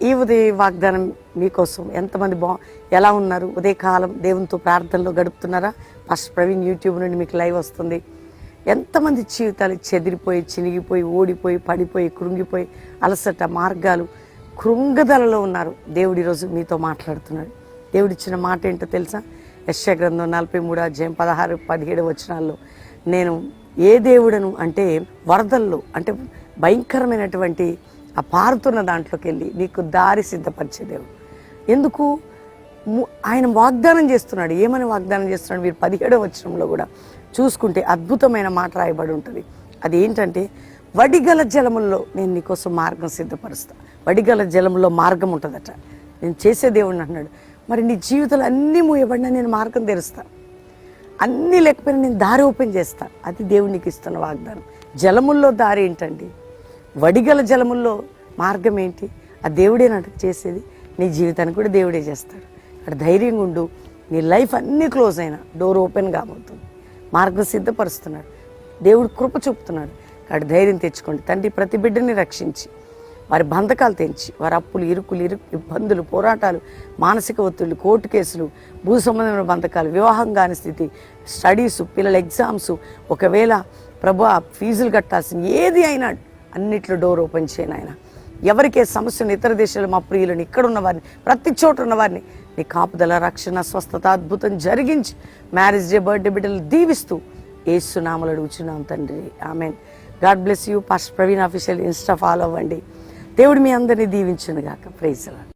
ఈ ఉదయ వాగ్దానం మీకోసం ఎంతమంది ఎలా ఉన్నారు? ఉదయకాలం దేవునితో ప్రార్థనలో గడుపుతున్నారా? పాస్టర్ ప్రవీణ్ యూట్యూబ్ నుండి మీకు లైవ్ వస్తుంది. ఎంతమంది జీవితాలు చెదిరిపోయి, చినిగిపోయి, ఓడిపోయి, పడిపోయి, కృంగిపోయి, అలసట మార్గాలు, కృంగదలలో ఉన్నారు. దేవుడు ఈరోజు మీతో మాట్లాడుతున్నాడు. దేవుడిచ్చిన మాట ఏంటో తెలుసా? యెషయా గ్రంథం 43:16-17 వచనాల్లో, నేను ఏ దేవుడను అంటే వరదల్లో, అంటే భయంకరమైనటువంటి ఆ పారుతున్న దాంట్లోకి వెళ్ళి నీకు దారి సిద్ధపరిచే దేవుడు. ఎందుకు? ఆయన వాగ్దానం చేస్తున్నాడు. ఏమని వాగ్దానం చేస్తున్నాడు? మీరు 17వ వచనంలో కూడా చూసుకుంటే అద్భుతమైన మాట రాయబడి ఉంటుంది. అది ఏంటంటే, వడిగల జలముల్లో నేను నీకోసం మార్గం సిద్ధపరుస్తా. వడిగల జలముల్లో మార్గం ఉంటుందట. నేను చేసే దేవుడిని అన్నాడు. మరి నీ జీవితంలో అన్నీ మూయబడినా నేను మార్గం తెరుస్తా. అన్నీ లేకపోయినా నేను దారి ఓపెన్ చేస్తా. అది దేవునికి ఇస్తున్న వాగ్దానం. జలముల్లో దారి ఏంటండి? వడిగల జలముల్లో మార్గం ఏంటి? ఆ దేవుడేనట చేసేది. నీ జీవితాన్ని కూడా దేవుడే చేస్తాడు. అక్కడ ధైర్యంగా ఉండు. నీ లైఫ్ అన్నీ క్లోజ్ అయినా డోర్ ఓపెన్ కాబోతుంది. మార్గం సిద్ధపరుస్తున్నాడు. దేవుడు కృప చూపుతున్నాడు. అక్కడ ధైర్యం తెచ్చుకోండి. తండ్రి, ప్రతి బిడ్డని రక్షించి వారి బంధకాలు తెంచి, వారి అప్పులు, ఇబ్బందులు, పోరాటాలు, మానసిక ఒత్తిళ్లు, కోర్టు కేసులు, భూ సంబంధమైన బంధకాలు, వివాహం కాని స్థితి, స్టడీస్, పిల్లల ఎగ్జామ్స్, ఒకవేళ ప్రభు ఫీజులు కట్టాల్సింది ఏది అయినా అన్నిట్లో డోర్ ఓపెన్ చేయను ఆయన. ఎవరికే సమస్యను, ఇతర దేశాలు మా ప్రియులను, ఇక్కడ ఉన్న వారిని, ప్రతి చోట ఉన్న వారిని నీ కాపుదల, రక్షణ, స్వస్థత, అద్భుతం జరిగించి మ్యారేజ్ డే, బర్త్డే బిడ్డలు దీవిస్తూ యేసు నామములో అడుగుచున్నాం తండ్రి, amen. God bless you. Pastor Praveen official Insta follow అవ్వండి. దేవుడు మీ అందరినీ దీవించును గాక. Praise the lord.